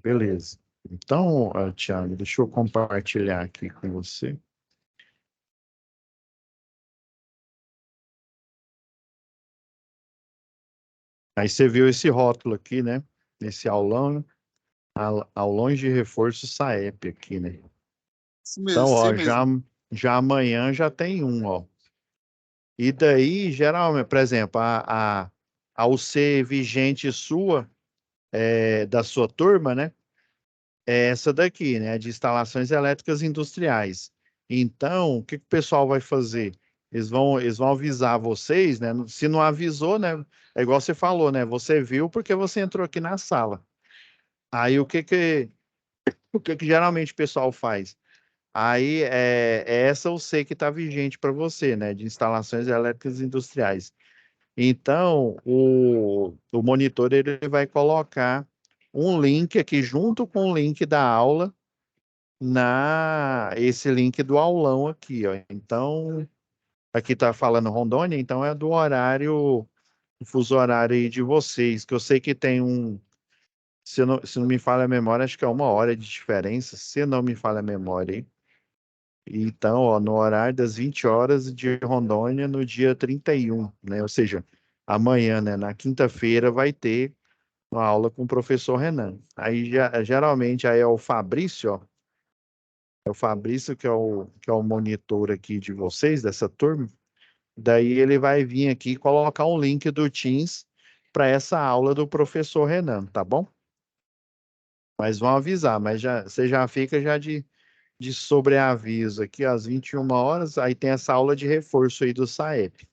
Beleza. Então, Thiago, deixa eu compartilhar aqui com você. Aí você viu esse rótulo aqui, né? Esse aulão, aulões de reforço SAEP aqui, né? Isso mesmo, Então, sim ó, já, mesmo. já amanhã já tem um, ó. E daí, geralmente, por exemplo, a UC vigente sua, da sua turma, né? É essa daqui, né? De instalações elétricas industriais. Então, o que que o pessoal vai fazer? Eles vão avisar vocês, né? Se não avisou, né? É igual você falou, né? Você viu porque você entrou aqui na sala. Aí o que que geralmente o pessoal faz? Aí é essa eu sei que está vigente para você, né? De instalações elétricas industriais. Então, o monitor ele vai colocar um link aqui junto com o link da aula esse link do aulão aqui, ó. Então, aqui tá falando Rondônia, então é do horário, o fuso horário aí de vocês, que eu sei que tem se não me falha a memória, acho que é 1 hora de diferença, se não me falha a memória, hein? Então, ó, no horário das 20 horas de Rondônia, no dia 31, né? Ou seja, amanhã, né? Na quinta-feira vai ter uma aula com o professor Renan. Aí, geralmente, aí é o Fabrício, ó. É o Fabrício que é o monitor aqui de vocês, dessa turma. Daí ele vai vir aqui e colocar um link do Teams para essa aula do professor Renan, tá bom? Mas vão avisar, mas você já fica já de sobreaviso aqui às 21 horas, aí tem essa aula de reforço aí do SAEP.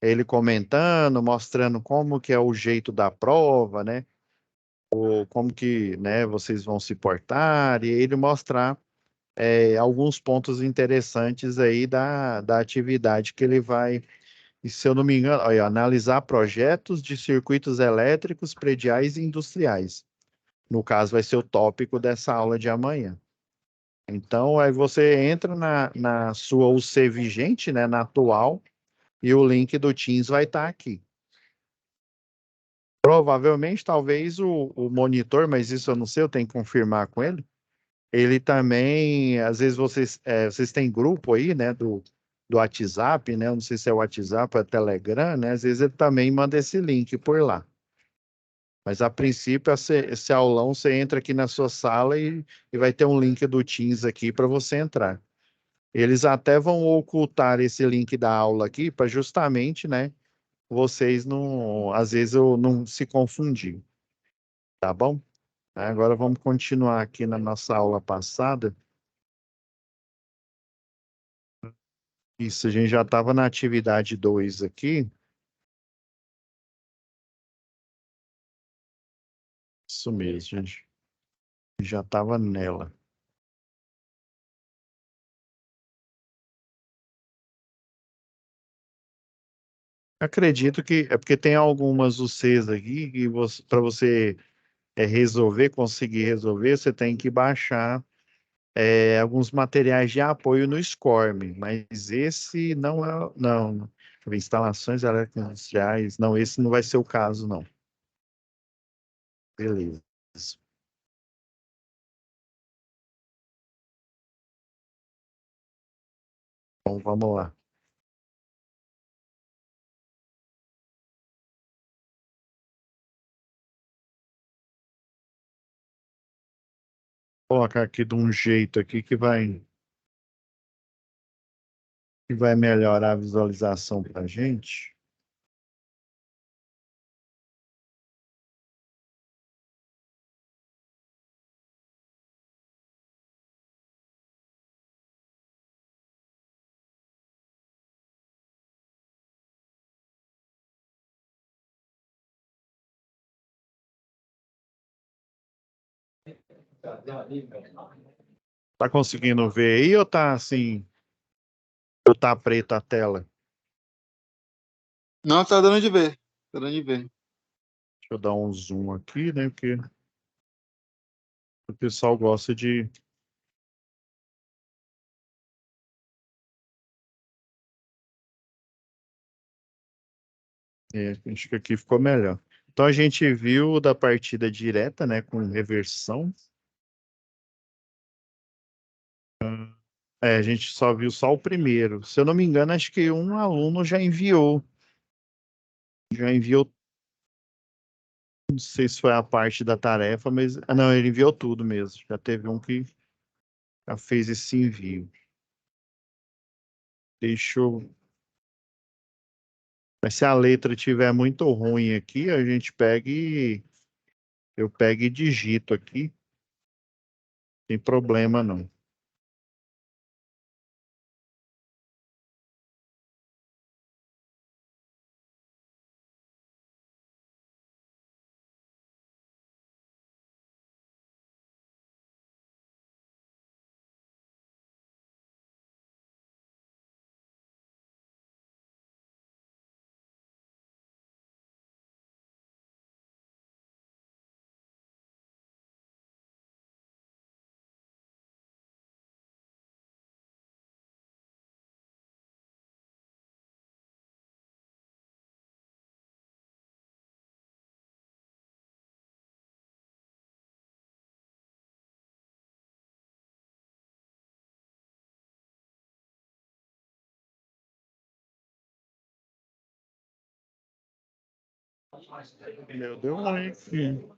Ele comentando, mostrando como que é o jeito da prova, né? Ou como que, né, vocês vão se portar, e ele mostrar alguns pontos interessantes aí da atividade que ele vai, e se eu não me engano, olha, analisar projetos de circuitos elétricos, prediais e industriais. No caso, vai ser o tópico dessa aula de amanhã. Então, aí você entra na sua UC vigente, né, na atual, e o link do Teams vai estar aqui. Provavelmente, talvez o monitor, mas isso eu não sei, eu tenho que confirmar com ele. Ele também, às vezes vocês têm grupo aí, né, do WhatsApp, né? Eu não sei se é o WhatsApp ou é Telegram, né? Às vezes ele também manda esse link por lá. Mas a princípio, esse aulão, você entra aqui na sua sala e vai ter um link do Teams aqui para você entrar. Eles até vão ocultar esse link da aula aqui para justamente, né, vocês não, às vezes eu não se confundir, tá bom? Agora vamos continuar aqui na nossa aula passada. Isso, a gente já estava na atividade 2 aqui. Isso mesmo, gente. Já estava nela. Acredito que é porque tem algumas UCs aqui que para você resolver, conseguir resolver, você tem que baixar alguns materiais de apoio no SCORM, mas esse não é, não. Deixa eu ver, instalações elétricas industriais, não, esse não vai ser o caso, não. Beleza. Bom, vamos lá. Vou colocar aqui de um jeito aqui que vai melhorar a visualização para a gente. Tá conseguindo ver aí ou tá assim, ou tá preta a tela? Não, tá dando de ver. Tá dando de ver. Deixa eu dar um zoom aqui, né? Porque o pessoal gosta de. Acho que aqui ficou melhor. Então a gente viu da partida direta, né, com reversão. A gente só viu só o primeiro. Se eu não me engano, acho que um aluno já enviou. Já enviou. Não sei se foi a parte da tarefa, mas. Ah, não, ele enviou tudo mesmo. Já teve um que já fez esse envio. Deixa eu. Mas se a letra tiver muito ruim aqui, a gente pega e. Eu pego e digito aqui. Não tem problema não. Meu Deus, ruim.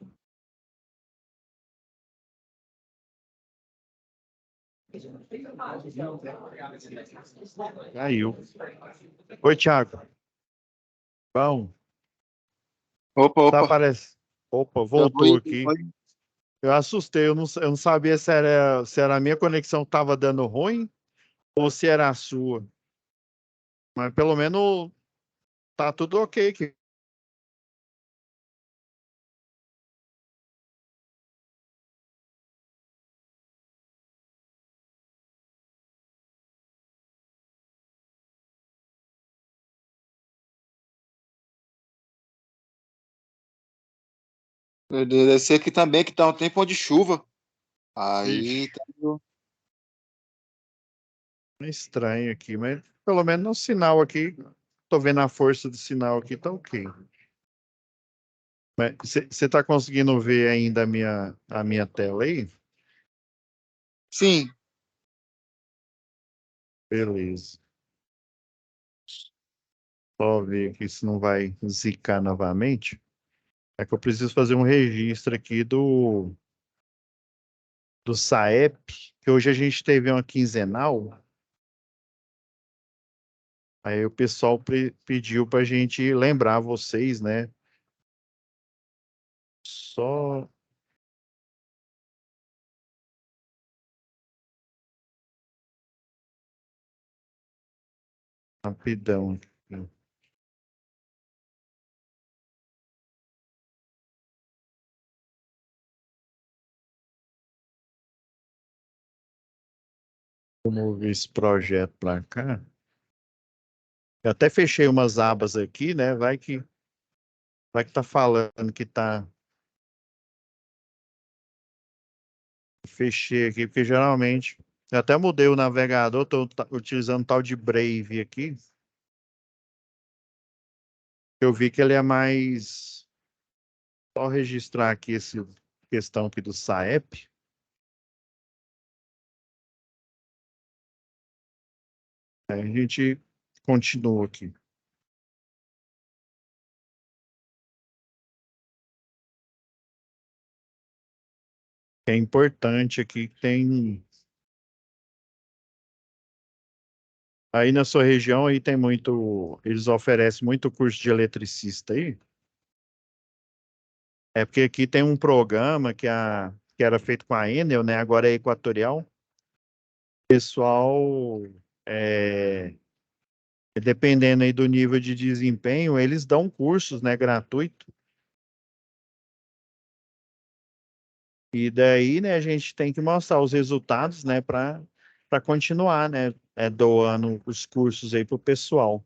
Caiu. Oi, Thiago. Bom, Opa, tá opa. aparecendo. Opa, Já voltou aqui. foi. Eu assustei, eu não sabia se era a minha conexão que estava dando ruim ou se era a sua. Mas pelo menos tá tudo ok aqui. Deve ser aqui também que tá um tempo de chuva. Aí, Ixi, é estranho aqui, mas pelo menos no sinal aqui, tô vendo a força do sinal aqui, tá ok. Mas você tá conseguindo ver ainda a minha tela aí? sim. Beleza. Só ver aqui se não vai zicar novamente. É que eu preciso fazer um registro aqui do SAEP, que hoje a gente teve uma quinzenal. Aí o pessoal pediu para a gente lembrar vocês, né? Só rapidão aqui. Vou mover esse projeto para cá. Eu até fechei umas abas aqui, né? Vai que tá falando que tá. Fechei aqui, porque geralmente. Eu até mudei o navegador, estou utilizando tal de Brave aqui. Eu vi que ele é mais. Só registrar aqui essa questão aqui do SAEP. Aí a gente continua aqui. É importante aqui que tem. Aí na sua região aí tem muito. Eles oferecem muito curso de eletricista aí. É porque aqui tem um programa que era feito com a Enel, né? Agora é Equatorial. O pessoal, é, dependendo aí do nível de desempenho, eles dão cursos, né, gratuito. E daí, né, a gente tem que mostrar os resultados, né, para continuar, né, doando os cursos aí pro pessoal.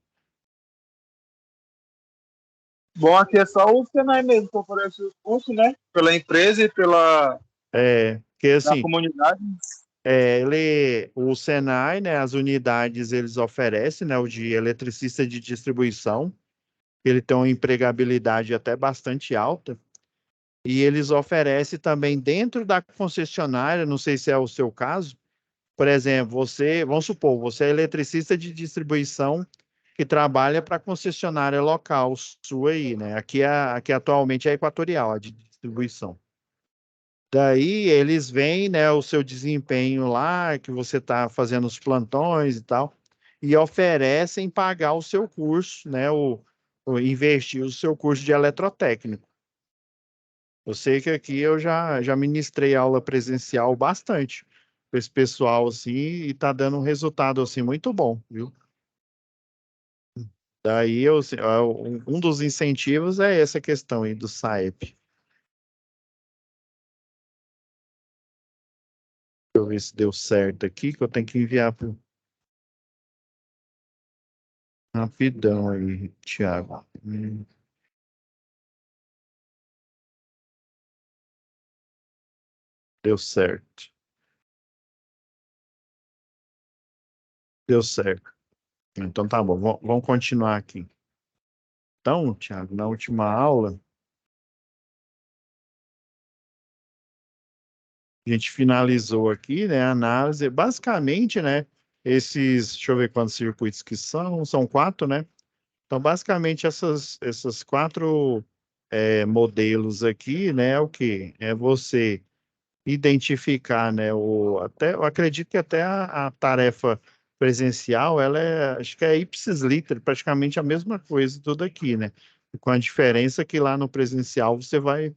Bom, aqui é só o Senai mesmo que oferece os cursos, né? Pela empresa e Porque da assim, comunidade. o Senai, né, as unidades eles oferecem, né, o de eletricista de distribuição. ele tem uma empregabilidade até bastante alta, e eles oferecem também dentro da concessionária, não sei se é o seu caso, por exemplo, vamos supor, você é eletricista de distribuição que trabalha para a concessionária local sua aí, né? Aqui atualmente é a Equatorial, a de distribuição. Daí eles veem, né, o seu desempenho lá, que você está fazendo os plantões e tal, e oferecem pagar o seu curso, né, o investir o seu curso de eletrotécnico. Eu sei que aqui eu já ministrei aula presencial bastante para esse pessoal assim e está dando um resultado assim muito bom, viu? Daí um dos incentivos é essa questão aí do SAEP. Deixa eu ver se deu certo aqui, que eu tenho que enviar pro rapidão aí, Thiago. Deu certo. Deu certo. Então tá bom, vamos continuar aqui. Então, Thiago, na última aula, a gente finalizou aqui, né, a análise, basicamente, né, deixa eu ver quantos circuitos que são quatro, né? Então, basicamente, essas quatro modelos aqui, né, é o quê? É você identificar, né, eu acredito que até a tarefa presencial, ela acho que é ipsis liter, praticamente a mesma coisa tudo aqui, né? Com a diferença que lá no presencial você vai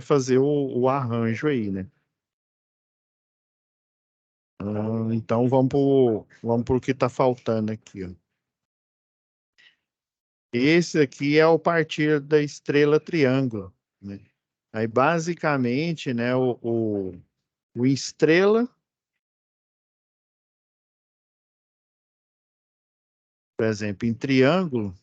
fazer o arranjo aí, né? Então vamos pro que está faltando aqui, ó. Esse aqui é o partir da estrela triângulo, né? Aí basicamente, né, o estrela, por exemplo, em triângulo,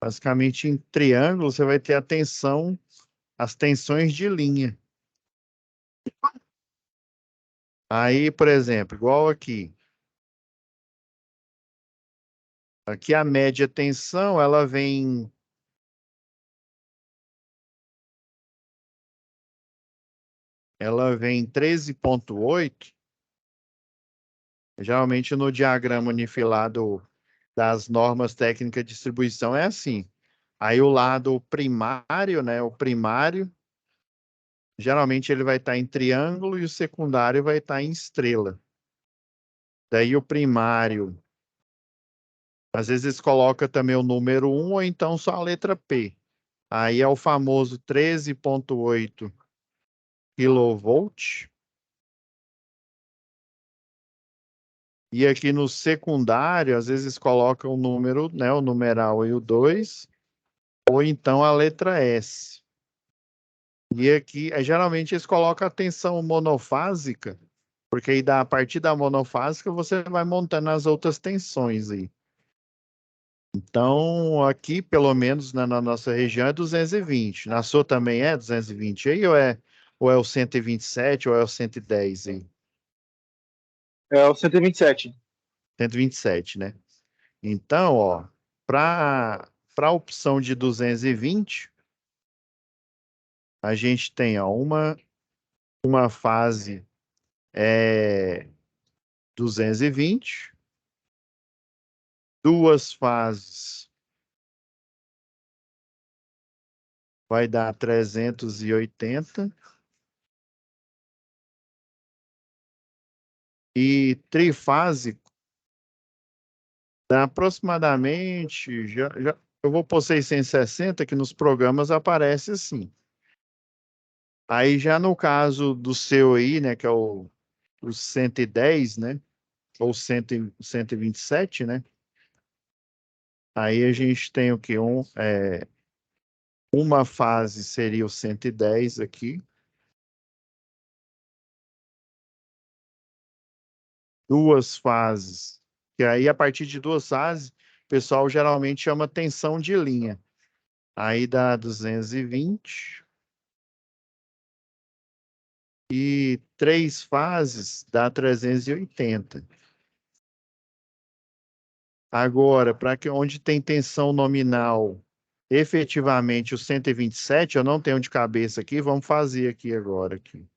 basicamente em triângulo você vai ter as tensões de linha. Aí, por exemplo, igual aqui a média tensão, ela vem 13,8. Geralmente no diagrama unifilado das normas técnicas de distribuição é assim. Aí o lado primário, né, o primário, geralmente ele vai estar em triângulo e o secundário vai estar em estrela. Daí o primário, às vezes coloca também o número 1 ou então só a letra P. Aí é o famoso 13,8 kV. E aqui no secundário, às vezes coloca o número, né, o numeral e o 2, ou então a letra S. E aqui, geralmente eles colocam a tensão monofásica, porque aí a partir da monofásica você vai montando as outras tensões aí. Então, aqui, pelo menos na nossa região, é 220. Na sua também é 220 aí, ou é o 127, ou é o 110 aí? É o 127. 127, né? Então, ó, para a opção de 220, a gente tem ó, uma fase 220, duas fases vai dar 380 e trifásico dá aproximadamente, eu vou pôr 660, que nos programas aparece assim. Aí já no caso do seu aí, né, que é o 110, né, ou 127, né, aí a gente tem o que? Uma fase seria o 110 aqui, duas fases, que aí a partir de duas fases, o pessoal geralmente chama tensão de linha. Aí dá 220 E 3 fases dá 380. Agora, para que onde tem tensão nominal, efetivamente o 127, eu não tenho de cabeça aqui, vamos fazer aqui agora aqui.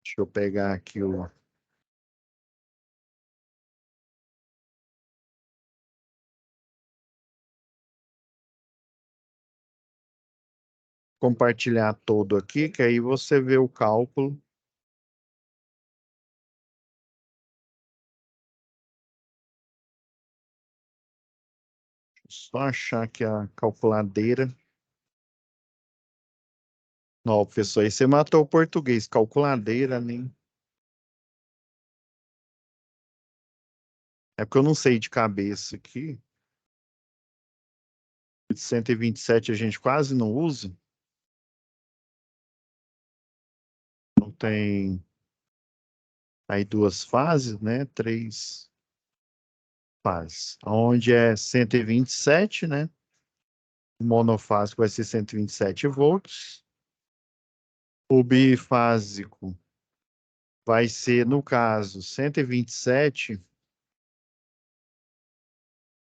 Deixa eu pegar aqui o compartilhar todo aqui, que aí você vê o cálculo. Só achar aqui a calculadeira. Não, professor, aí você matou o português. Calculadeira, nem. É porque eu não sei de cabeça aqui. 127 a gente quase não usa. Não tem aí 2 fases, né? 3 fases. Onde é 127, né? O monofásico vai ser 127 volts. O bifásico vai ser, no caso, 127.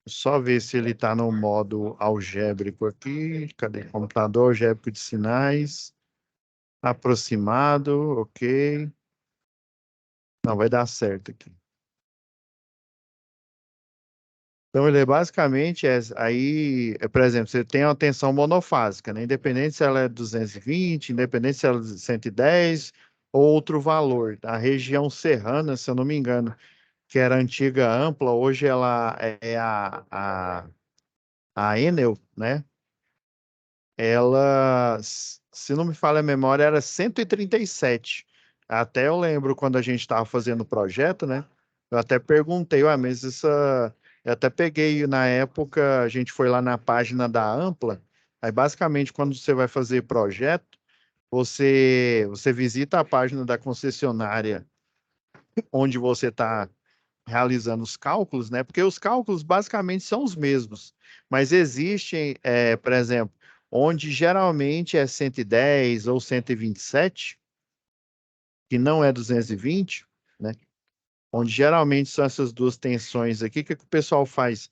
Só ver se ele está no modo algébrico aqui. Cadê? Computador algébrico de sinais. Aproximado, ok. Não, vai dar certo aqui. Então, ele é basicamente, por exemplo, você tem uma tensão monofásica, né? Independente se ela é 220, independente se ela é 110, ou outro valor. A região serrana, se eu não me engano, que era antiga ampla, hoje ela é a Enel, né? Ela, se não me falha a memória, era 137. Até eu lembro quando a gente estava fazendo o projeto, né? Eu até perguntei, ué, mas essa. Eu até peguei na época, a gente foi lá na página da Ampla. Aí, basicamente, quando você vai fazer projeto, você visita a página da concessionária onde você está realizando os cálculos, né? Porque os cálculos basicamente são os mesmos, mas existem, por exemplo, onde geralmente é 110 ou 127, que não é 220, né? Onde geralmente são essas duas tensões aqui, o que que o pessoal faz?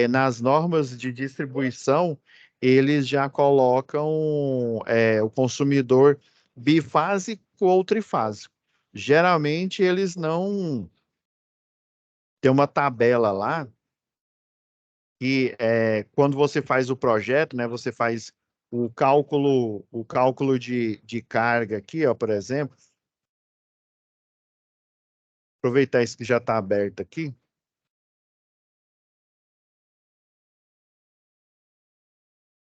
Nas normas de distribuição, eles já colocam o consumidor bifásico ou trifásico. Geralmente eles não têm uma tabela lá que quando você faz o projeto, né, você faz o cálculo de carga aqui, ó, por exemplo. Aproveitar isso que já está aberto aqui.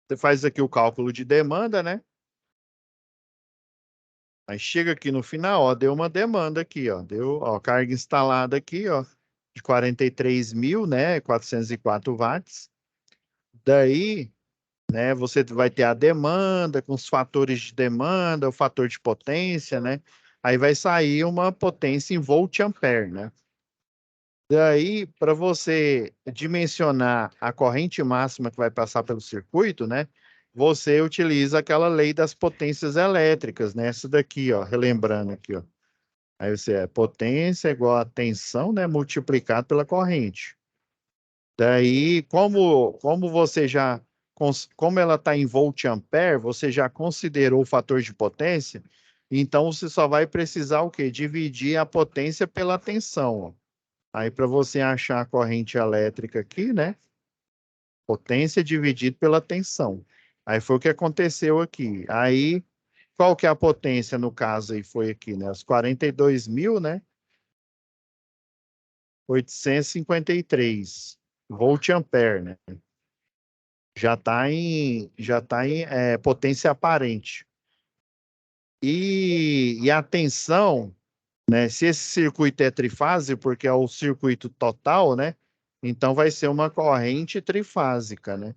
Você faz aqui o cálculo de demanda, né? Aí chega aqui no final, ó, deu uma demanda aqui, ó, deu, ó, carga instalada aqui, ó, de 43.000, né, 404 watts. Daí, né, você vai ter a demanda com os fatores de demanda, o fator de potência, né? Aí vai sair uma potência em volt-ampere, né? Daí, para você dimensionar a corrente máxima que vai passar pelo circuito, né? Você utiliza aquela lei das potências elétricas, né? Essa daqui, ó, relembrando aqui, ó. Aí você potência igual a tensão, né? Multiplicado pela corrente. Daí, como você já, como ela está em volt-ampere, você já considerou o fator de potência, então você só vai precisar o quê? Dividir a potência pela tensão, ó. Aí, para você achar a corrente elétrica aqui, né? Potência dividido pela tensão. Aí foi o que aconteceu aqui. Aí, qual que é a potência no caso aí? Foi aqui, né? Os 42.000, né? 853 volt-ampere, né? Já tá em potência aparente. E a tensão, né? Se esse circuito é trifásico, porque é o circuito total, né? Então vai ser uma corrente trifásica, né?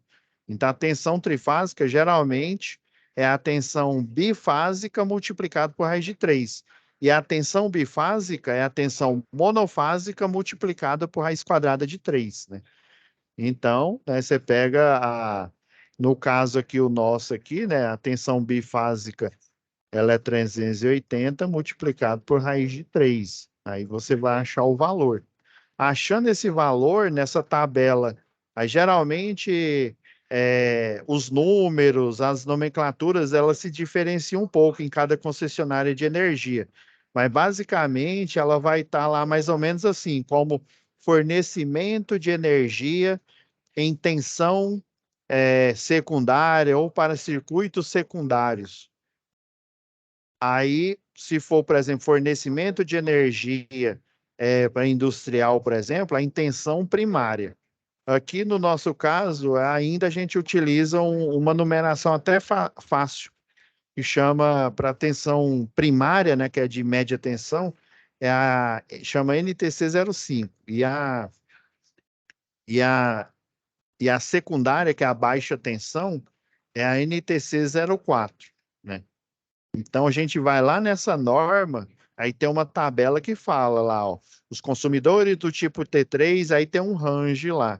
Então a tensão trifásica geralmente é a tensão bifásica multiplicada por raiz de 3. E a tensão bifásica é a tensão monofásica multiplicada por raiz quadrada de 3, né? Então, né, você pega no caso aqui, o nosso aqui, né, a tensão bifásica, ela é 380 multiplicado por raiz de 3. Aí você vai achar o valor. Achando esse valor nessa tabela, aí geralmente os números, as nomenclaturas, elas se diferenciam um pouco em cada concessionária de energia. Mas basicamente ela vai estar lá mais ou menos assim, como fornecimento de energia em tensão secundária ou para circuitos secundários. Aí, se for, por exemplo, fornecimento de energia para industrial, por exemplo, a intenção primária. Aqui, no nosso caso, ainda a gente utiliza uma numeração até fácil, que chama para tensão primária, né, que é de média tensão, chama NTC 05. E a secundária, que é a baixa tensão, é a NTC 04, né? Então a gente vai lá nessa norma, aí tem uma tabela que fala lá, ó, os consumidores do tipo T3, aí tem um range lá.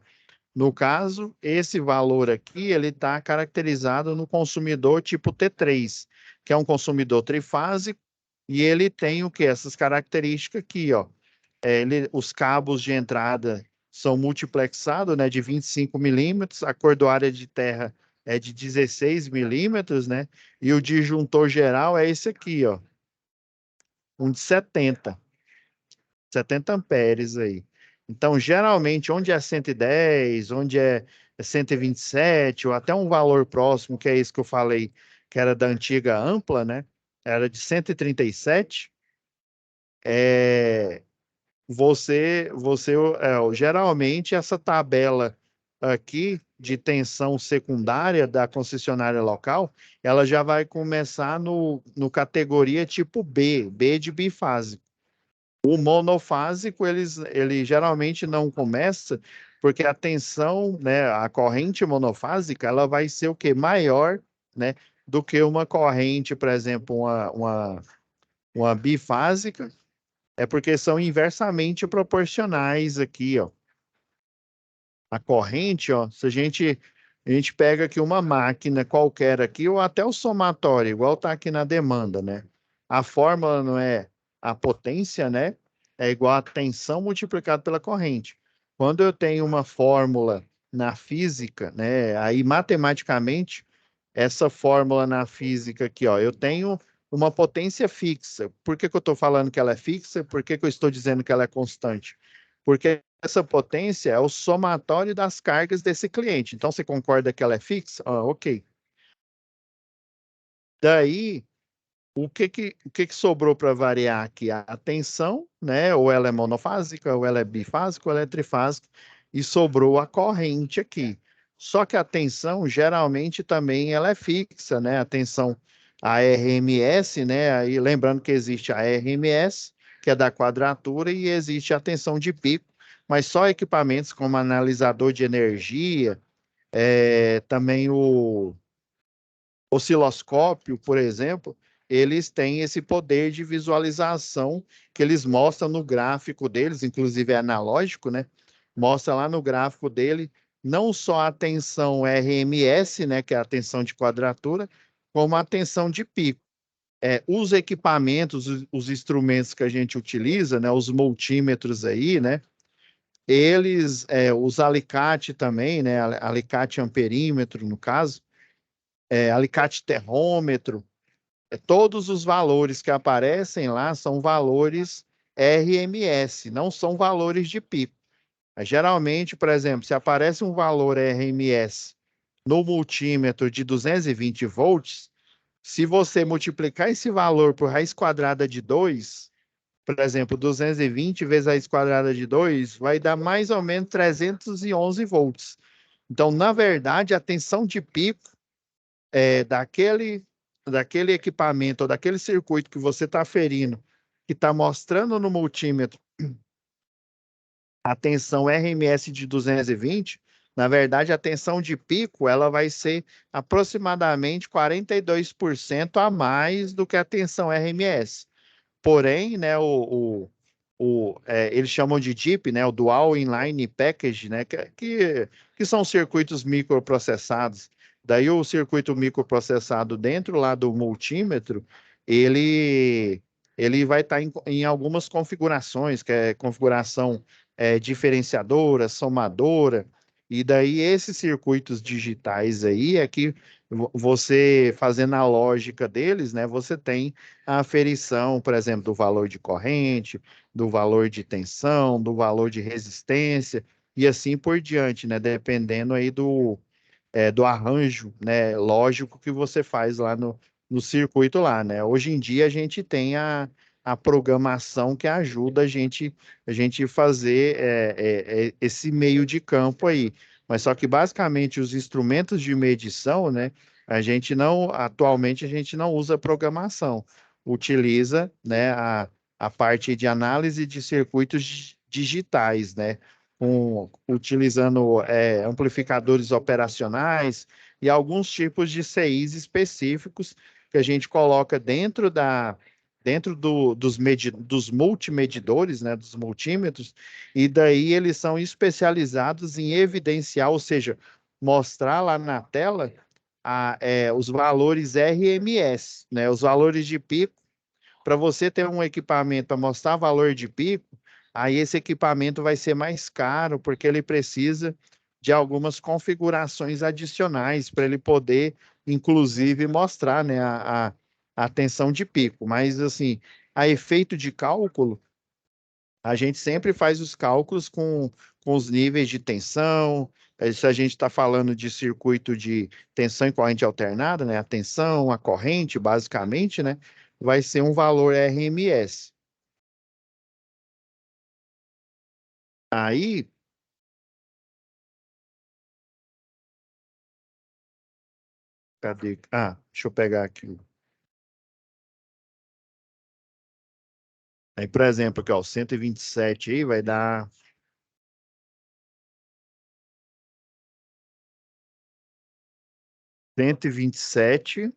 No caso, esse valor aqui, ele está caracterizado no consumidor tipo T3, que é um consumidor trifásico, e ele tem o que? Essas características aqui, ó. Os cabos de entrada são multiplexados, né, de 25 milímetros, a cordoária de terra é de 16 milímetros, né, e o disjuntor geral é esse aqui, ó, um de 70 amperes aí. Então, geralmente, onde é 110, onde é 127, ou até um valor próximo, que é isso que eu falei, que era da antiga ampla, né, era de 137, é, geralmente essa tabela aqui de tensão secundária da concessionária local, ela já vai começar no categoria tipo B de bifásico. O monofásico, ele geralmente não começa, porque a tensão, né, a corrente monofásica, ela vai ser o quê? Maior, né, do que uma corrente, por exemplo, uma bifásica, é porque são inversamente proporcionais aqui, ó. A corrente, ó, se a gente pega aqui uma máquina qualquer aqui, ou até o somatório, igual tá aqui na demanda, né? A fórmula não é a potência, né? É igual a tensão multiplicado pela corrente. Quando eu tenho uma fórmula na física, né? Aí matematicamente, essa fórmula na física aqui, ó, eu tenho uma potência fixa. Por que que eu estou falando que ela é fixa? Por que que eu estou dizendo que ela é constante? Porque essa potência é o somatório das cargas desse cliente. Então, você concorda que ela é fixa? Ah, ok. Daí, o que que sobrou para variar aqui? A tensão, né? Ou ela é monofásica, ou ela é bifásica, ou ela é trifásica, e sobrou a corrente aqui. Só que a tensão, geralmente, também ela é fixa, né? A tensão, a RMS, né? Aí, lembrando que existe a RMS, que é da quadratura, e existe a tensão de pico, mas só equipamentos como analisador de energia, também o osciloscópio, por exemplo, eles têm esse poder de visualização que eles mostram no gráfico deles, inclusive é analógico, né? Mostra lá no gráfico dele não só a tensão RMS, né, que é a tensão de quadratura, como a tensão de pico. Os equipamentos, os instrumentos que a gente utiliza, né, os multímetros aí, né, os alicate também, né, alicate amperímetro, no caso, alicate termômetro, todos os valores que aparecem lá são valores RMS, não são valores de pico. Geralmente, por exemplo, se aparece um valor RMS no multímetro de 220 volts, se você multiplicar esse valor por raiz quadrada de 2, por exemplo, 220 vezes a raiz quadrada de 2, vai dar mais ou menos 311 volts. Então, na verdade, a tensão de pico daquele equipamento ou daquele circuito que você está aferindo, que está mostrando no multímetro a tensão RMS de 220, na verdade, a tensão de pico ela vai ser aproximadamente 42% a mais do que a tensão RMS. Porém, né, eles chamam de DIP, né, o Dual Inline Package, né, que são circuitos microprocessados. Daí o circuito microprocessado dentro lá do multímetro, ele, ele vai estar em algumas configurações, que é configuração diferenciadora, somadora, e daí esses circuitos digitais aí é que você fazendo a lógica deles, né, você tem a aferição, por exemplo, do valor de corrente, do valor de tensão, do valor de resistência e assim por diante, né? Dependendo aí do arranjo, né? Lógico que você faz lá no circuito lá, né? Hoje em dia a gente tem a programação que ajuda a gente fazer esse meio de campo aí. Mas só que basicamente os instrumentos de medição, né? Atualmente a gente não usa programação, utiliza, né, a parte de análise de circuitos digitais, né? Utilizando amplificadores operacionais e alguns tipos de CIs específicos que a gente coloca dentro dos multimedidores, né, dos multímetros, e daí eles são especializados em evidenciar, ou seja, mostrar lá na tela os valores RMS, né, os valores de pico. Para você ter um equipamento para mostrar valor de pico, aí esse equipamento vai ser mais caro, porque ele precisa de algumas configurações adicionais para ele poder, inclusive, mostrar, né, a tensão de pico. Mas, assim, a efeito de cálculo, a gente sempre faz os cálculos com os níveis de tensão. Se a gente está falando de circuito de tensão e corrente alternada, né? A tensão, a corrente, basicamente, né? Vai ser um valor RMS. Aí, cadê? Ah, deixa eu pegar aqui. Aí, por exemplo, aqui, ó, 127 aí vai dar 127.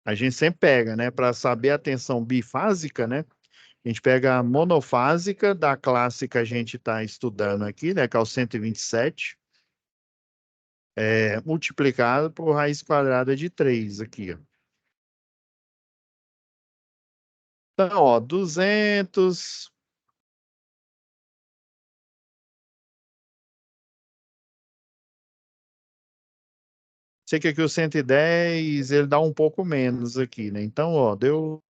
A gente sempre pega, né? Para saber a tensão bifásica, né? A gente pega a monofásica da classe que a gente está estudando aqui, né? Que é o 127, multiplicado por raiz quadrada de 3 aqui, ó. Então, ó, 200. Sei que aqui o 110 ele dá um pouco menos aqui, né? Então, ó, deu.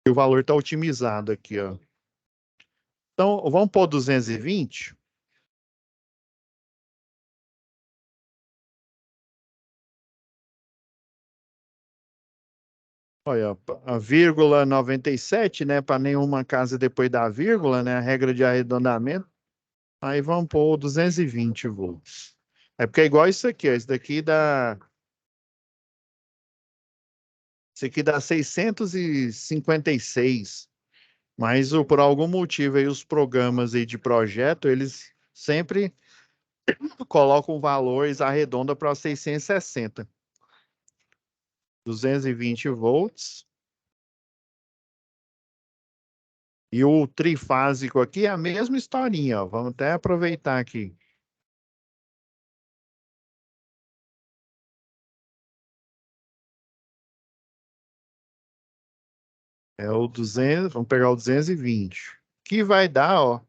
O valor está otimizado aqui, ó. Então, vamos pôr 220. Olha, a vírgula 97, né? Para nenhuma casa depois da vírgula, né? A regra de arredondamento. Aí vamos pôr 220 volts. É porque é igual isso aqui, ó. Isso aqui dá 656. Mas por algum motivo aí os programas aí de projeto, eles sempre colocam valores arredonda para 660. 220 volts. E o trifásico aqui é a mesma historinha, ó. Vamos até aproveitar aqui. É o 200, vamos pegar o 220. Que vai dar, ó.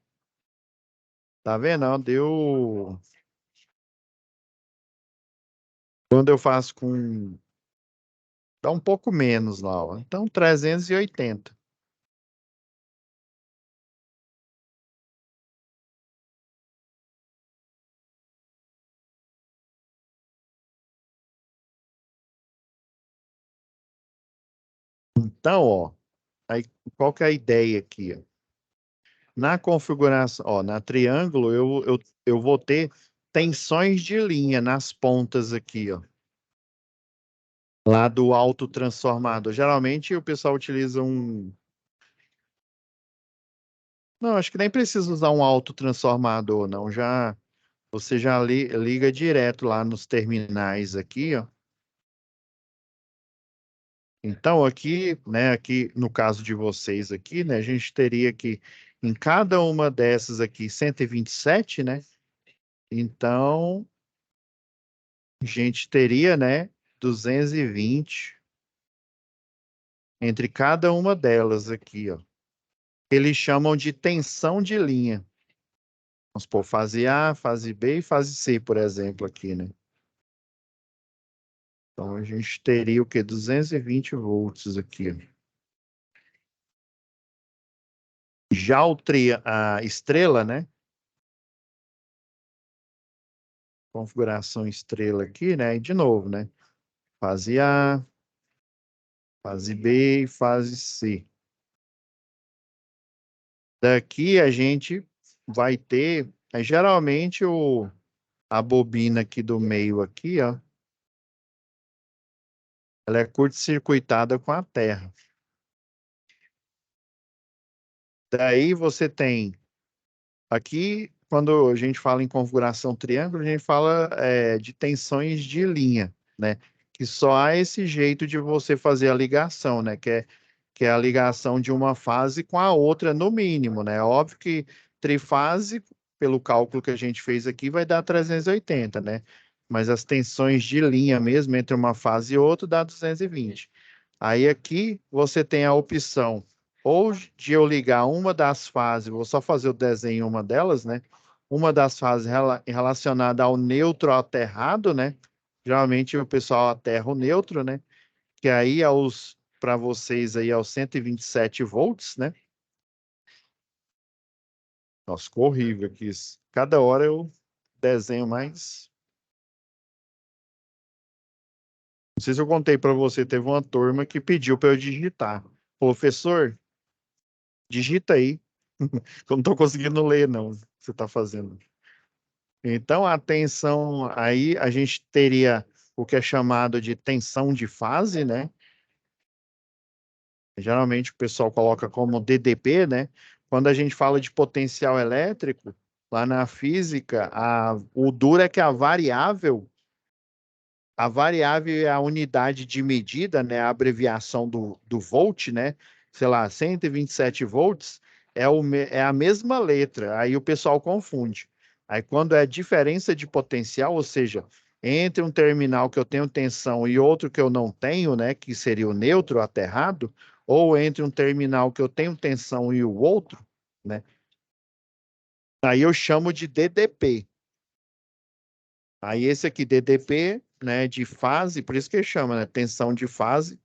Tá vendo? Ó, deu. Quando eu faço com. Dá um pouco menos lá, ó. Então, 380. Então, ó. Aí, qual que é a ideia aqui, ó? Na configuração, ó, na triângulo, eu vou ter tensões de linha nas pontas aqui, ó. Lá do autotransformador. Geralmente o pessoal utiliza um. Não, acho que nem precisa usar um autotransformador, não. você já liga direto lá nos terminais aqui, ó. Então, aqui, né, aqui no caso de vocês aqui, né, a gente teria que, em cada uma dessas aqui, 127, né? Então, a gente teria, né, 220 entre cada uma delas aqui, ó. Eles chamam de tensão de linha. Vamos supor, fase A, fase B e fase C, por exemplo, aqui, né? Então, a gente teria o quê? 220 volts aqui, ó. Já a estrela, né? Configuração estrela aqui, né? E de novo, né? Fase A, fase B e fase C. Daqui a gente vai ter, geralmente a bobina aqui do meio aqui, ó, ela é curto-circuitada com a Terra. Daí você tem aqui, quando a gente fala em configuração triângulo, a gente fala de tensões de linha, né? Que só há esse jeito de você fazer a ligação, né? Que é a ligação de uma fase com a outra, no mínimo, né? Óbvio que trifase, pelo cálculo que a gente fez aqui, vai dar 380, né? Mas as tensões de linha mesmo, entre uma fase e outra, dá 220. Aí aqui você tem a opção ou de eu ligar uma das fases, vou só fazer o desenho em uma delas, né? Uma das fases relacionada ao neutro aterrado, né? Geralmente o pessoal aterra o neutro, né? Que aí para vocês aí aos 127 volts, né? Nossa, ficou horrível aqui isso. Cada hora eu desenho mais. Não sei se eu contei para você, teve uma turma que pediu para eu digitar. Professor, digita aí. Eu não estou conseguindo ler, não, o que você está fazendo. Então, a tensão, aí a gente teria o que é chamado de tensão de fase, né? Geralmente o pessoal coloca como DDP, né? Quando a gente fala de potencial elétrico, lá na física, o duro é que a variável é a unidade de medida, né? A abreviação do volt, né? Sei lá, 127 volts é a mesma letra. Aí o pessoal confunde. Aí quando é diferença de potencial, ou seja, entre um terminal que eu tenho tensão e outro que eu não tenho, né? Que seria o neutro aterrado, ou entre um terminal que eu tenho tensão e o outro, né? Aí eu chamo de DDP. Aí esse aqui, DDP, né, de fase, por isso que ele chama, né, tensão de fase.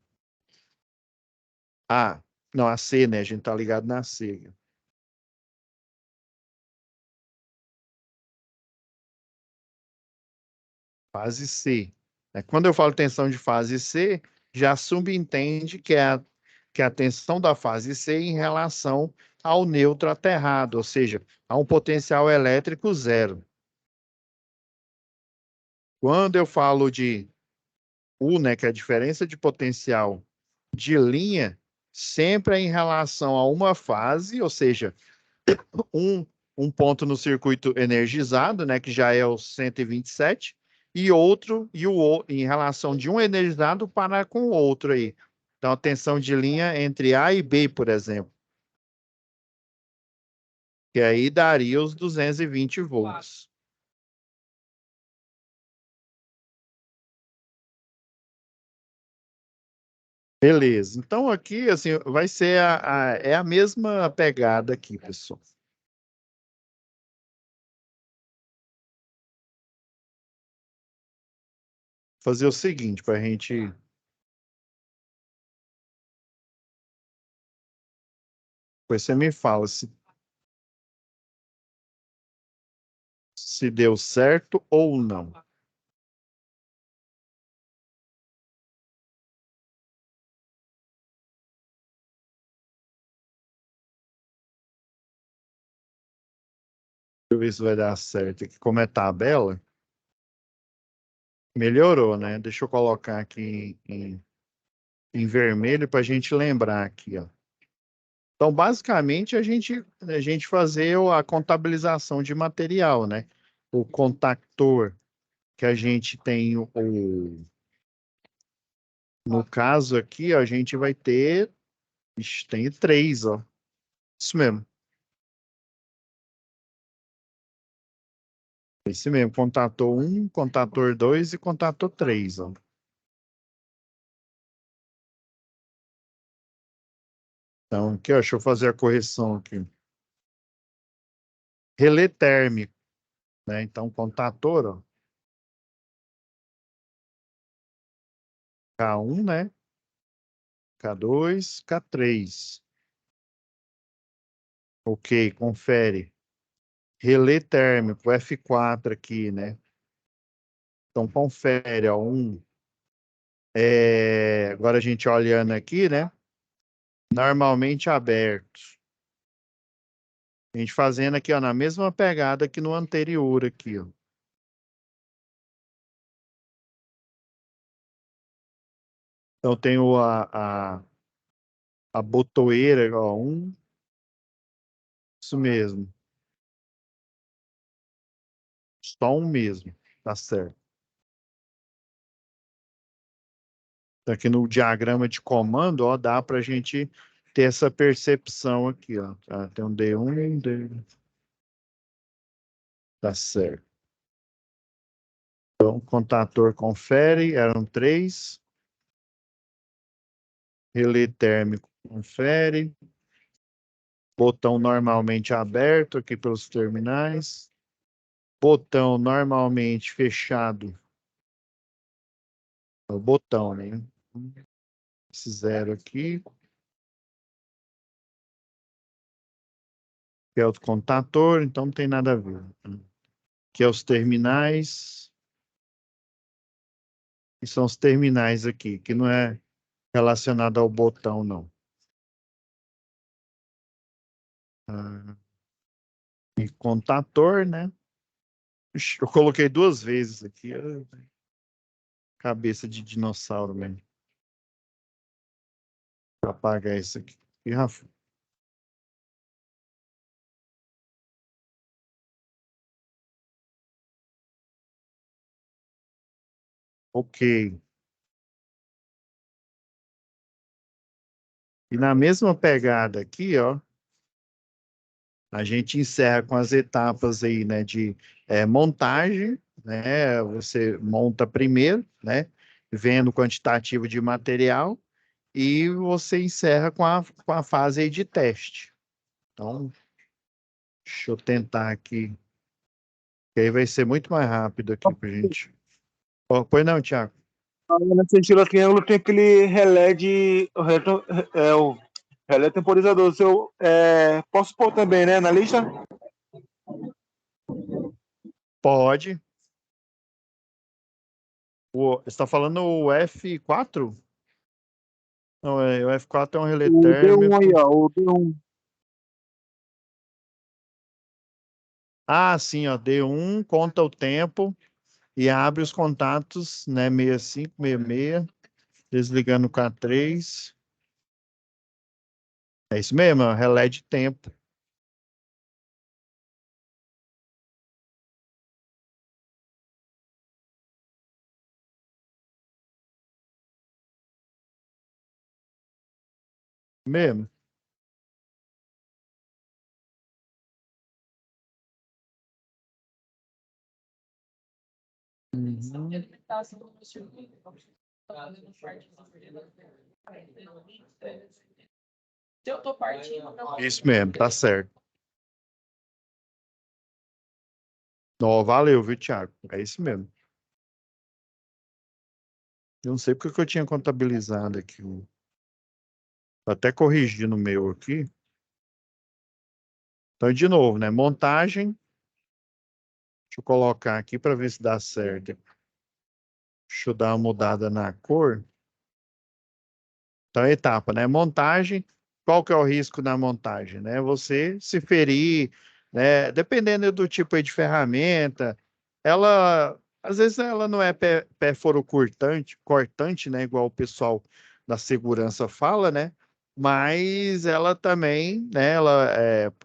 A, não, a C, né, a gente tá ligado na C. Fase C. Quando eu falo tensão de fase C, já subentende que é a tensão da fase C em relação ao neutro aterrado, ou seja, a um potencial elétrico zero. Quando eu falo de U, né, que é a diferença de potencial de linha, sempre é em relação a uma fase, ou seja, um, um ponto no circuito energizado, né, que já é o 127, e outro, em relação de um energizado para com o outro aí. Então, a tensão de linha entre A e B, por exemplo, que aí daria os 220 volts. Beleza. Então, aqui, assim, vai ser é a mesma pegada aqui, pessoal. Fazer o seguinte, para a gente. Depois você me fala se deu certo ou não. Deixa eu ver se vai dar certo aqui. Como é tabela, melhorou, né? Deixa eu colocar aqui em vermelho para a gente lembrar aqui, ó. Então, basicamente, a gente fazer a contabilização de material, né? o contactor que a gente tem no caso aqui, ó, a gente vai ter, ixi, tem 3, ó. Isso mesmo. Esse mesmo, contator 1, contator 2 e contator 3, ó. Então, aqui, ó, deixa eu fazer a correção aqui. Relé térmico, né? Então, contator, ó, K1, né? K2, K3. Ok, confere. Relé térmico, F4 aqui, né? Então, confere, ó, agora a gente olhando aqui, né? Normalmente aberto. A gente fazendo aqui, ó, na mesma pegada que no anterior aqui, ó. Então, tem a botoeira, ó, isso mesmo. Só um mesmo, tá certo. Então, aqui no diagrama de comando, ó, dá para a gente ter essa percepção aqui, ó. Tá? Tem um D1, tá certo. Então, contator confere, eram 3. Relé térmico confere. Botão normalmente aberto aqui pelos terminais. Botão normalmente fechado. O botão, né? Esse 0 aqui. Que é o contator, então não tem nada a ver. Que é os terminais. E são os terminais aqui, que não é relacionado ao botão, não. Ah, e contator, né? Ixi, eu coloquei 2 vezes aqui. Cabeça de dinossauro mesmo. Para apagar isso aqui. E, Rafa? Ok. E na mesma pegada aqui, ó, a gente encerra com as etapas aí, né, de montagem, né? Você monta primeiro, né? Vendo o quantitativo de material e você encerra com a fase aí de teste. Então, deixa eu tentar aqui, que aí vai ser muito mais rápido aqui pra gente. Oh, pois não, Thiago. Nesse estilo triângulo tem aquele relé de. O relé temporizador. Posso pôr também, né? Na lista? Pode. Você está falando o F4? Não, o F4 é um relé O D1 aí, térmico. ó. O D1. Ah, sim, ó, D1, conta o tempo e abre os contatos, né, 65, 66, desligando o K3. É isso mesmo, ó, relé de tempo. Mesmo. Uhum. Isso mesmo, tá certo. Ó, valeu, viu, Thiago? É isso mesmo. Eu não sei porque que eu tinha contabilizado aqui. Vou até corrigir no meu aqui. Então, de novo, né? Montagem. Deixa eu colocar aqui para ver se dá certo. Deixa eu dar uma mudada na cor. Então, etapa, né? Montagem. Qual que é o risco da montagem, né? Você se ferir, né? Dependendo do tipo aí de ferramenta, às vezes ela não é pérfuro cortante, né? Igual o pessoal da segurança fala, né? Mas ela também, né? Ela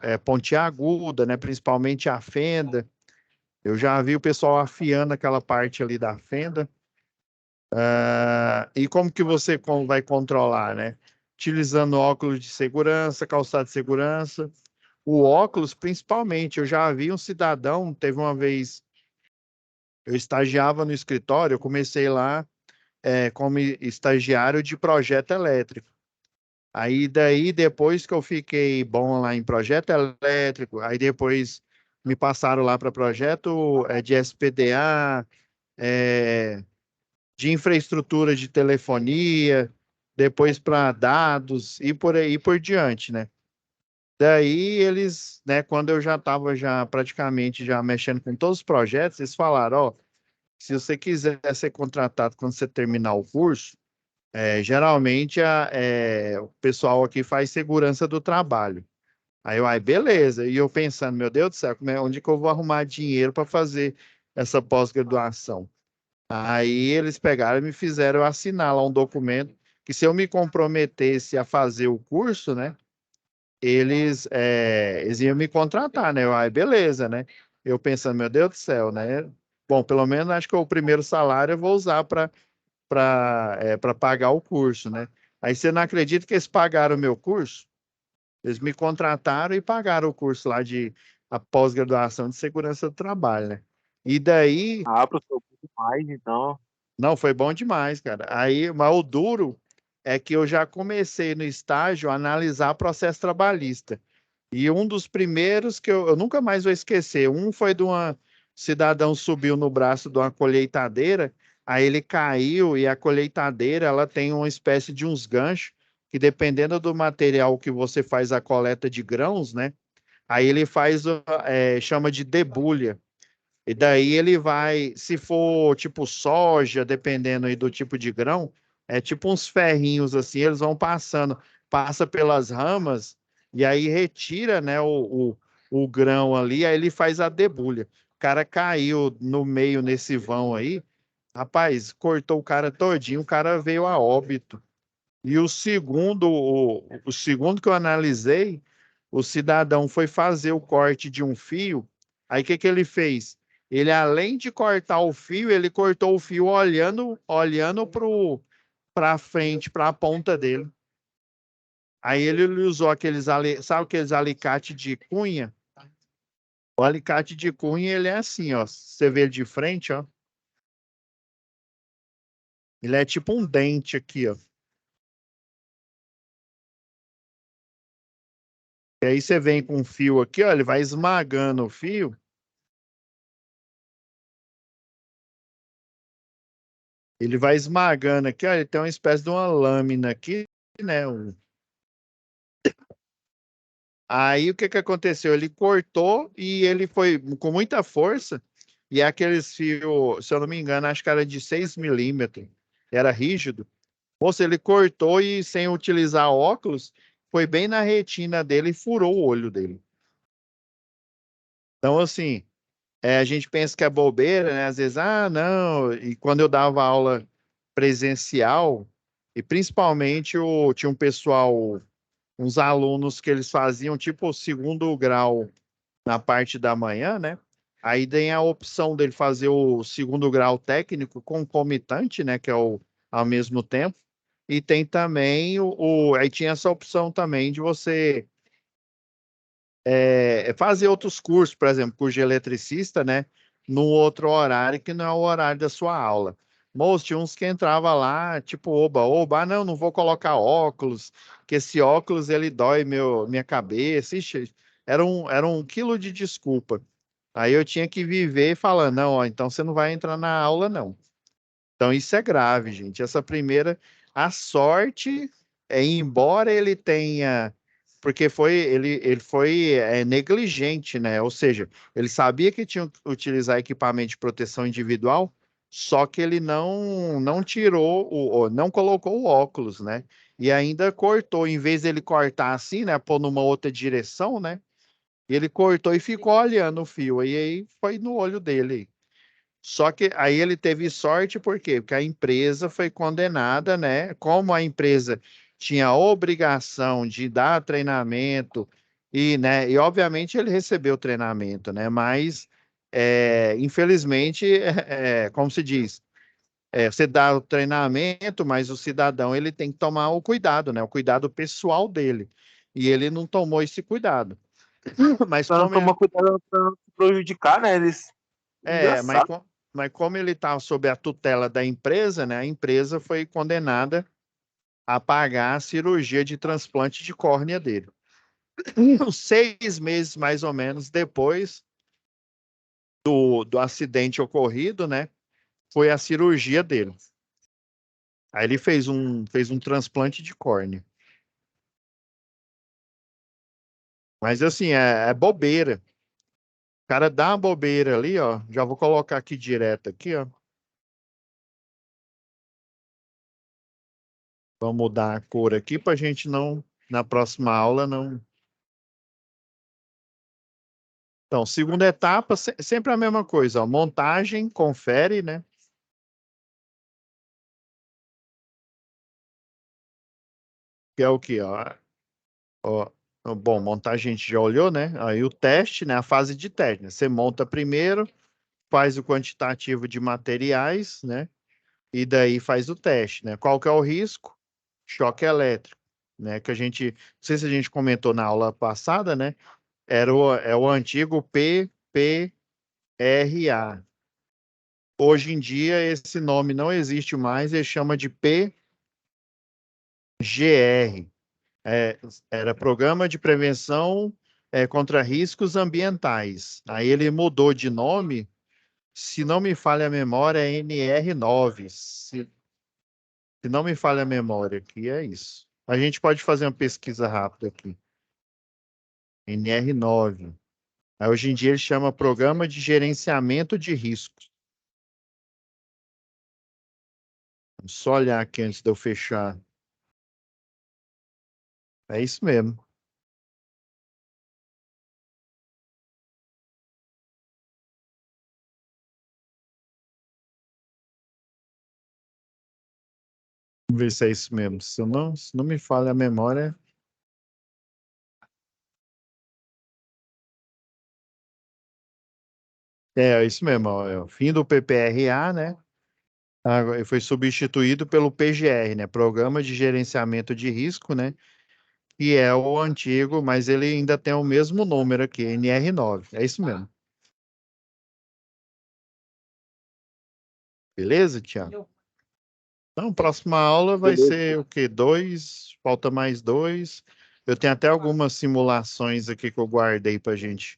é pontiaguda, né? Principalmente a fenda. Eu já vi o pessoal afiando aquela parte ali da fenda. E como que você vai controlar, né? Utilizando óculos de segurança, calçado de segurança. O óculos, principalmente, eu já vi um cidadão, teve uma vez, eu estagiava no escritório, eu comecei lá como estagiário de projeto elétrico. Aí daí, depois que eu fiquei bom lá em projeto elétrico, aí depois me passaram lá para projeto de SPDA, é, de infraestrutura de telefonia, depois para dados e por aí por diante, né? Daí eles, né, quando eu já estava já praticamente já mexendo com todos os projetos, eles falaram, ó, se você quiser ser contratado quando você terminar o curso, geralmente o pessoal aqui faz segurança do trabalho. Aí eu, ai, beleza. E eu pensando, meu Deus do céu, onde que eu vou arrumar dinheiro para fazer essa pós-graduação? Aí eles pegaram e me fizeram assinar lá um documento que se eu me comprometesse a fazer o curso, né, eles iam me contratar, né? Eu, ai, beleza, né? Eu pensando, meu Deus do céu, né? Bom, pelo menos acho que o primeiro salário eu vou usar para pagar o curso, né? Aí você não acredita que eles pagaram o meu curso? Eles me contrataram e pagaram o curso lá de a pós-graduação de segurança do trabalho, né? E daí, Ah, professor, muito mais, então. não, foi bom demais, cara. Aí, mas o duro é que eu já comecei no estágio a analisar processo trabalhista. E um dos primeiros que eu nunca mais vou esquecer, um foi de uma cidadão subiu no braço de uma colheitadeira, aí ele caiu e a colheitadeira ela tem uma espécie de uns ganchos que dependendo do material que você faz a coleta de grãos, né? Aí ele faz chama de debulha. E daí ele vai, se for tipo soja, dependendo aí do tipo de grão, é tipo uns ferrinhos assim, eles vão passando, passa pelas ramas e aí retira, né, o grão ali, aí ele faz a debulha. O cara caiu no meio nesse vão aí, rapaz, cortou o cara todinho, o cara veio a óbito. E o segundo que eu analisei, o cidadão foi fazer o corte de um fio. Aí o que que ele fez? Ele, além de cortar o fio, ele cortou o fio olhando para frente, para a ponta dele. Aí ele usou sabe aqueles alicate de cunha? O alicate de cunha, ele é assim, ó. Você vê ele de frente, ó. Ele é tipo um dente aqui, ó. E aí você vem com um fio aqui, ó, ele vai esmagando o fio. Ele vai esmagando aqui, ó, ele tem uma espécie de uma lâmina aqui, né? Aí o que que aconteceu? Ele cortou e ele foi com muita força, e é aqueles fios, se eu não me engano, acho que era de 6 milímetros, era rígido. Moço, ele cortou e sem utilizar óculos, foi bem na retina dele e furou o olho dele. Então, assim, a gente pensa que é bobeira, né? Às vezes, não. E quando eu dava aula presencial, e principalmente tinha um pessoal, uns alunos que eles faziam tipo o segundo grau na parte da manhã, né? Aí tem a opção dele fazer o segundo grau técnico concomitante, né? Que é o ao mesmo tempo. E tem também aí tinha essa opção também de você fazer outros cursos, por exemplo, curso de eletricista, né? Num outro horário que não é o horário da sua aula. Moço, tinha uns que entrava lá, tipo, oba, oba, não, não vou colocar óculos, que esse óculos ele dói minha cabeça. Ixi, era um quilo de desculpa. Aí eu tinha que viver falando, não, ó, então você não vai entrar na aula, não. Então isso é grave, gente. Essa primeira, a sorte embora ele tenha, porque ele foi negligente, né? Ou seja, ele sabia que tinha que utilizar equipamento de proteção individual, só que ele não tirou não colocou o óculos, né? E ainda cortou, em vez de ele cortar assim, né? Pôr numa outra direção, né? Ele cortou e ficou olhando o fio. E aí foi no olho dele. Só que aí ele teve sorte, por quê? Porque a empresa foi condenada, né? Como a empresa tinha a obrigação de dar treinamento e, né? E obviamente ele recebeu treinamento, né? Mas infelizmente, como se diz, você dá o treinamento, mas o cidadão ele tem que tomar o cuidado, né? O cuidado pessoal dele. E ele não tomou esse cuidado. Mas Pra não como ele, tomar cuidado pra não se prejudicar, né? Eles. é, mas, Engraçado. co- mas como ele está sob a tutela da empresa, né? A empresa foi condenada a pagar a cirurgia de transplante de córnea dele. 6 meses, mais ou menos, depois do acidente ocorrido, né? Foi a cirurgia dele. Aí ele fez um transplante de córnea. Mas assim, é bobeira. O cara dá uma bobeira ali, ó. Já vou colocar aqui direto aqui, ó. Vamos mudar a cor aqui para a gente não, na próxima aula, não. Então, segunda etapa, sempre a mesma coisa, ó. Montagem, confere, né? Que é o quê, ó? Ó, bom, montagem a gente já olhou, né? Aí o teste, né? A fase de teste, né? Você monta primeiro, faz o quantitativo de materiais, né? E daí faz o teste, né? Qual que é o risco? Choque elétrico, né? Que a gente, não sei se a gente comentou na aula passada, né? É o antigo PPRA. Hoje em dia esse nome não existe mais, ele chama de PGR. É, era Programa de Prevenção contra Riscos Ambientais. Aí ele mudou de nome, se não me falha a memória, é NR9. Se não me falha a memória aqui, é isso. A gente pode fazer uma pesquisa rápida aqui. NR9. Aí, hoje em dia ele chama Programa de Gerenciamento de Riscos. Vamos só olhar aqui antes de eu fechar. É isso mesmo. Vamos ver se é isso mesmo. Se não me falha a memória, é isso mesmo. Ó, é o fim do PPRA, né? Agora, foi substituído pelo PGR, né? Programa de Gerenciamento de Risco, né? Que é o antigo, mas ele ainda tem o mesmo número aqui, NR9. É isso mesmo. Beleza, Tiago? Então, próxima aula vai Beleza. ser o quê? Dois? Falta mais dois. Eu tenho até algumas simulações aqui que eu guardei para gente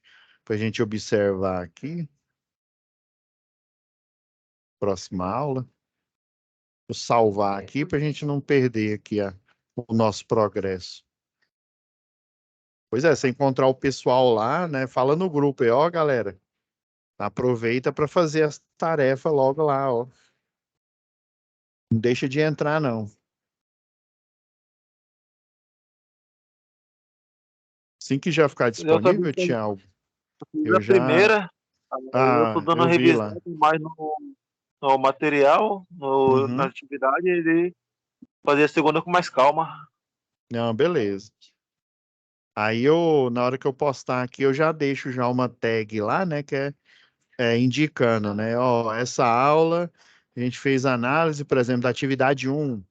observar aqui. Próxima aula. Vou salvar aqui para a gente não perder aqui o nosso progresso. Pois é, você encontrar o pessoal lá, né? Fala no grupo aí, ó, galera. Aproveita para fazer as tarefas logo lá, ó. Não deixa de entrar, não. Assim que já ficar Eu também disponível, Tiago, fiz eu a já. primeira, aí eu tô Ah, dando uma eu vi revisada lá. mais no material, na Uhum. atividade, e fazer a segunda com mais calma. Não, beleza. Aí na hora que eu postar aqui, eu já deixo já uma tag lá, né? Que é indicando, né? Ó, essa aula a gente fez análise, por exemplo, da atividade 1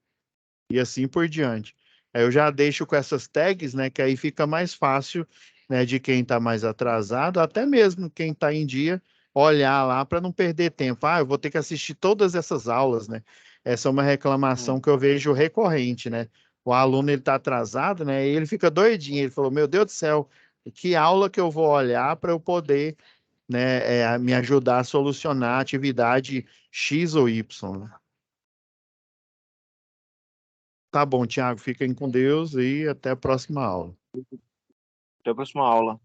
e assim por diante. Aí eu já deixo com essas tags, né? Que aí fica mais fácil, né? De quem está mais atrasado, até mesmo quem está em dia, olhar lá para não perder tempo. Ah, eu vou ter que assistir todas essas aulas, né? Essa é uma reclamação Hum. que eu vejo recorrente, né? O aluno ele está atrasado, né? E ele fica doidinho. Ele falou: Meu Deus do céu, que aula que eu vou olhar para eu poder, né? Me ajudar a solucionar a atividade X ou Y, né? Tá bom, Tiago, fiquem com Deus e até a próxima aula. Até a próxima aula.